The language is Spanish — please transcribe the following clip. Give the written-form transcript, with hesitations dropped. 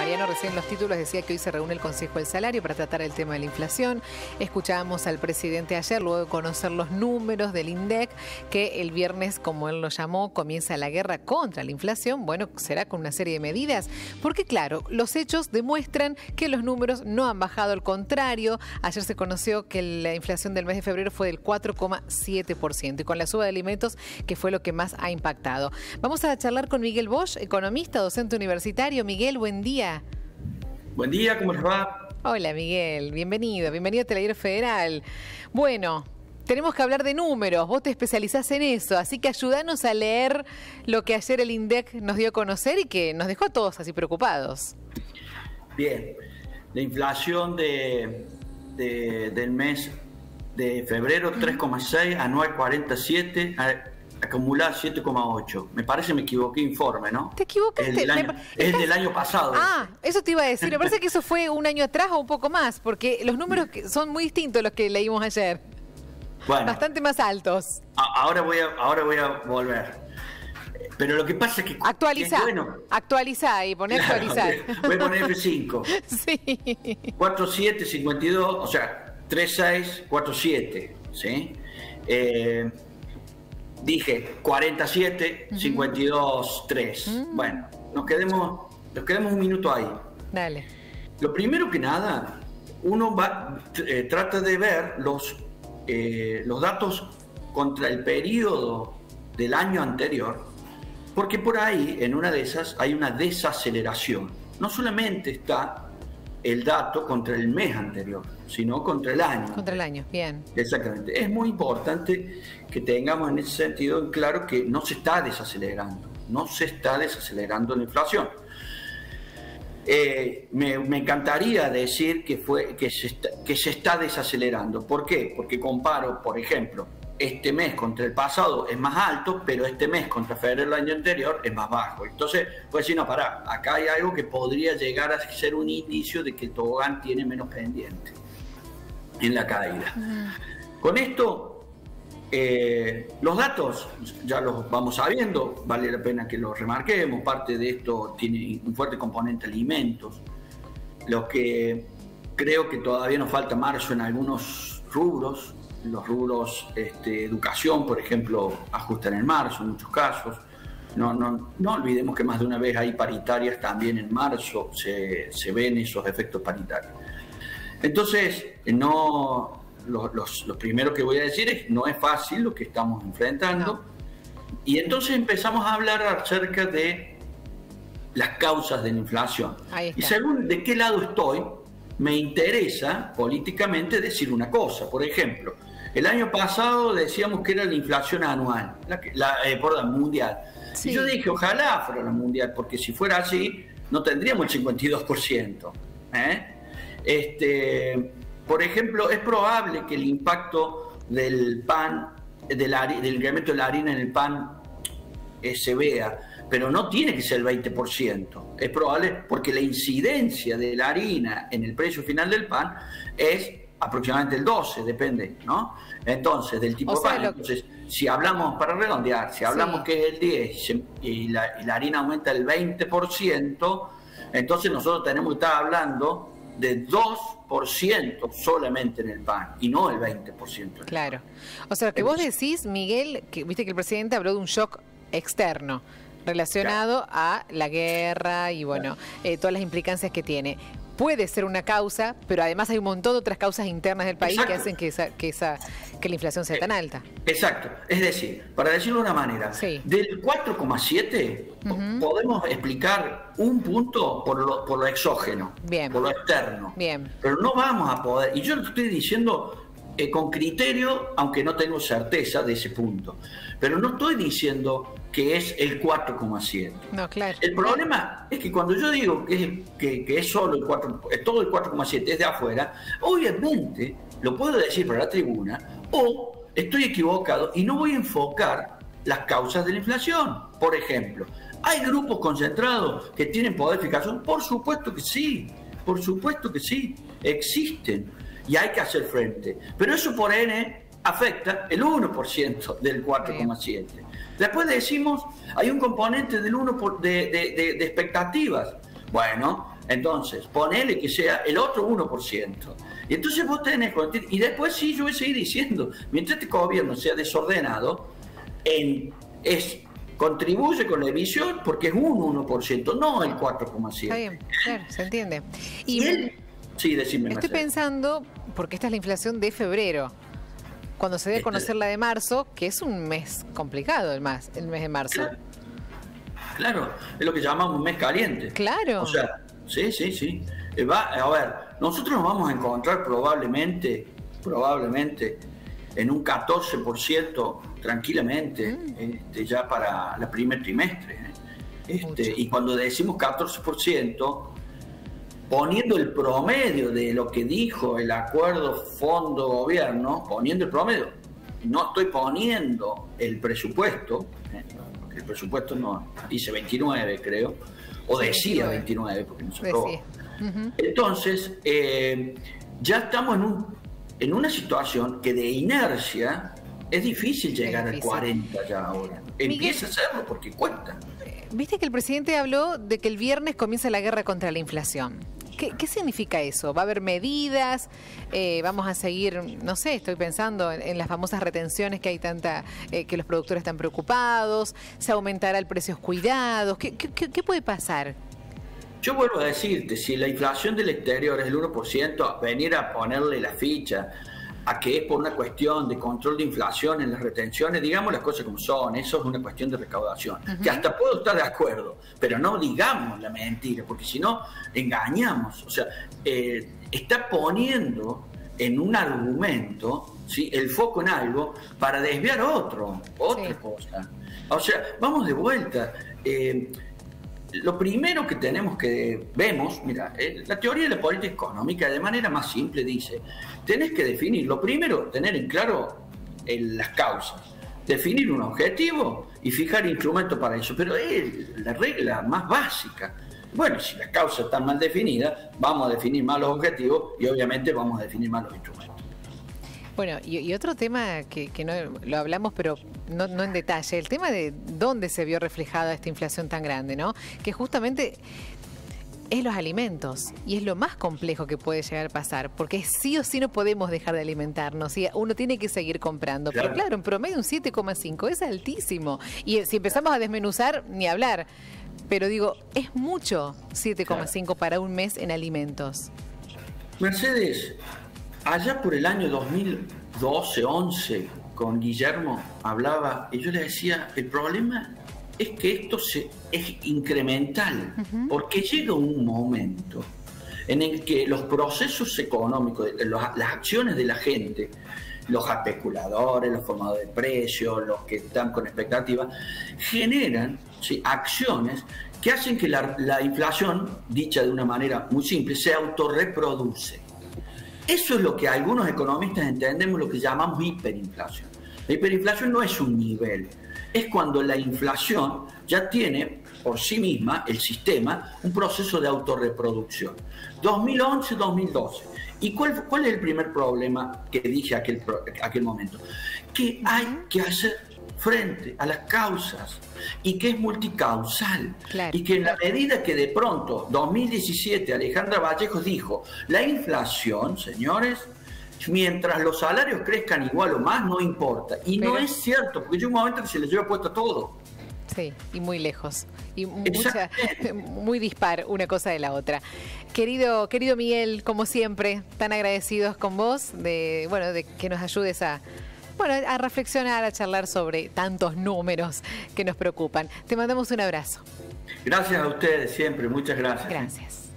Mariano recién en los títulos decía que hoy se reúne el Consejo del Salario para tratar el tema de la inflación. Escuchábamos al presidente ayer, luego de conocer los números del INDEC, que el viernes, como él lo llamó, comienza la guerra contra la inflación. Bueno, será con una serie de medidas, porque claro, los hechos demuestran que los números no han bajado, al contrario. Ayer se conoció que la inflación del mes de febrero fue del 4,7% y con la suba de alimentos, que fue lo que más ha impactado. Vamos a charlar con Miguel Bosch, economista, docente universitario. Miguel, buen día. Buen día, ¿cómo les va? Hola Miguel, bienvenido a Teledero Federal. Bueno, tenemos que hablar de números, vos te especializás en eso, así que ayúdanos a leer lo que ayer el INDEC nos dio a conocer y que nos dejó a todos así preocupados. Bien, la inflación del mes de febrero 3,6, anual 47, acumulada 7,8. Me parece me equivoqué informe, ¿no? ¿Te equivocaste? Es del año pasado. Ah, eso te iba a decir. Me parece que eso fue un año atrás o un poco más, porque los números son muy distintos a los que leímos ayer. Bueno, bastante más altos. Ahora voy a volver. Pero lo que pasa es que... Actualizá, bueno, actualizá y poné claro, actualizar. Voy a poner F5. Sí. 4,7, 52, o sea, 3,6, 4,7, ¿sí? Dije 47, 52, 3. Bueno, nos quedemos un minuto ahí. Dale. Lo primero que nada, uno trata de ver los datos contra el periodo del año anterior, porque por ahí, en una de esas, hay una desaceleración. No solamente está el dato contra el mes anterior, sino contra el año. Contra el año, bien. Exactamente. Es muy importante que tengamos en ese sentido en claro que no se está desacelerando, la inflación. Me encantaría decir que se está desacelerando. ¿Por qué? Porque comparo, por ejemplo, este mes contra el pasado es más alto, pero este mes contra febrero del año anterior es más bajo. Entonces, pues decir, no, pará, acá hay algo que podría llegar a ser un indicio de que el tobogán tiene menos pendiente en la caída. Con esto, los datos ya los vamos sabiendo, vale la pena que los remarquemos. Parte de esto tiene un fuerte componente alimentos. Lo que creo que todavía nos falta marzo en algunos rubros. Los rubros educación, por ejemplo, ajustan en marzo en muchos casos. No olvidemos que más de una vez hay paritarias también en marzo, se ven esos efectos paritarios. Entonces, lo primero que voy a decir es no es fácil lo que estamos enfrentando. Y entonces empezamos a hablar acerca de las causas de la inflación. Y según de qué lado estoy, me interesa políticamente decir una cosa. Por ejemplo, el año pasado decíamos que era la inflación anual, mundial. Sí. Y yo dije, ojalá fuera la mundial, porque si fuera así, no tendríamos el 52%. Por ejemplo, es probable que el impacto del pan, del incremento de la harina en el pan, se vea, pero no tiene que ser el 20%. Es probable porque la incidencia de la harina en el precio final del pan es aproximadamente el 12, depende, ¿no? Entonces, del tipo de pan. Entonces, si hablamos, para redondear, si hablamos que es el 10 y la harina aumenta el 20%, entonces nosotros tenemos que estar hablando de 2% solamente en el pan y no el 20%. Claro. O sea, lo que vos decís, Miguel, que viste que el presidente habló de un shock externo relacionado a la guerra y bueno, todas las implicancias que tiene. Puede ser una causa, pero además hay un montón de otras causas internas del país que hacen que la inflación sea tan alta. Exacto. Es decir, para decirlo de una manera, del 4,7 podemos explicar un punto por lo exógeno, por lo externo. Bien. Pero no vamos a poder, y yo lo estoy diciendo con criterio, aunque no tengo certeza de ese punto. Pero no estoy diciendo que es el 4,7. No, claro. El problema es que cuando yo digo que es solo el 4, todo el 4,7 es de afuera, obviamente lo puedo decir para la tribuna, o estoy equivocado y no voy a enfocar las causas de la inflación. Por ejemplo, ¿hay grupos concentrados que tienen poder de fijación? Por supuesto que sí, existen y hay que hacer frente. Pero eso por N afecta el 1% del 4,7. Después decimos, hay un componente del 1% de expectativas. Bueno, Entonces, ponele que sea el otro 1%. Y entonces vos tenés, y después sí, yo voy a seguir diciendo, mientras este gobierno sea desordenado, contribuye con la emisión porque es un 1%, no el 4,7%. Está bien, claro, se entiende. Sí, decime, estoy pensando, porque esta es la inflación de febrero, cuando se debe conocer la de marzo, que es un mes complicado el mes de marzo. Claro, es lo que llamamos un mes caliente. Claro. O sea, sí. A ver, nosotros nos vamos a encontrar probablemente en un 14% tranquilamente, ya para el primer trimestre. Y cuando decimos 14%, poniendo el promedio de lo que dijo el acuerdo fondo-gobierno, poniendo el promedio, no estoy poniendo el presupuesto, porque el presupuesto no dice 29, creo, o decía 29, porque no se aprobó. Entonces, ya estamos en una situación que de inercia es difícil llegar al 40 ya ahora. Empieza a hacerlo porque cuesta. Viste que el presidente habló de que el viernes comienza la guerra contra la inflación. ¿Qué significa eso? ¿Va a haber medidas? ¿Vamos a seguir, no sé, estoy pensando en las famosas retenciones que hay que los productores están preocupados? ¿Se aumentará el precios cuidados? ¿Qué puede pasar? Yo vuelvo a decirte, si la inflación del exterior es el 1%, venir a ponerle la ficha a que es por una cuestión de control de inflación en las retenciones, digamos las cosas como son, eso es una cuestión de recaudación, que hasta puedo estar de acuerdo, pero no digamos la mentira, porque si no, engañamos. O sea, está poniendo en un argumento, ¿sí?, el foco en algo para desviar otra cosa. O sea, vamos de vuelta. Lo primero que vemos, mira, la teoría de la política económica de manera más simple dice, tenés que definir, lo primero, tener en claro las causas, definir un objetivo y fijar instrumentos para eso, pero es la regla más básica. Bueno, si las causas están mal definidas, vamos a definir mal los objetivos y obviamente vamos a definir mal los instrumentos. Bueno, y otro tema que no lo hablamos, pero no en detalle, el tema de dónde se vio reflejada esta inflación tan grande, ¿no? Que justamente es los alimentos y es lo más complejo que puede llegar a pasar, porque sí o sí no podemos dejar de alimentarnos, ¿sí? Uno tiene que seguir comprando, pero claro, en promedio un 7,5 es altísimo y si empezamos a desmenuzar, ni hablar, pero digo, es mucho 7,5 para un mes en alimentos. Mercedes, allá por el año 2012-11, con Guillermo hablaba y yo le decía, el problema es que esto es incremental, porque llega un momento en el que los procesos económicos, las acciones de la gente, los especuladores, los formadores de precios, los que están con expectativas, generan acciones que hacen que la inflación, dicha de una manera muy simple, se autorreproduce. Eso es lo que algunos economistas entendemos, lo que llamamos hiperinflación. La hiperinflación no es un nivel, es cuando la inflación ya tiene por sí misma, el sistema, un proceso de autorreproducción. 2011-2012. ¿Y cuál es el primer problema que dije aquel momento? Que hay que hacer frente a las causas y que es multicausal. Claro. Y que en la medida que de pronto, 2017, Alejandra Vallejos dijo, la inflación, señores, mientras los salarios crezcan igual o más, no importa. Y no es cierto, porque llega un momento que se les lleva puesto todo. Sí, y muy lejos. Y muy dispar una cosa de la otra. Querido Miguel, como siempre, tan agradecidos con vos de que nos ayudes a reflexionar, a charlar sobre tantos números que nos preocupan. Te mandamos un abrazo. Gracias a ustedes siempre, muchas gracias. Gracias.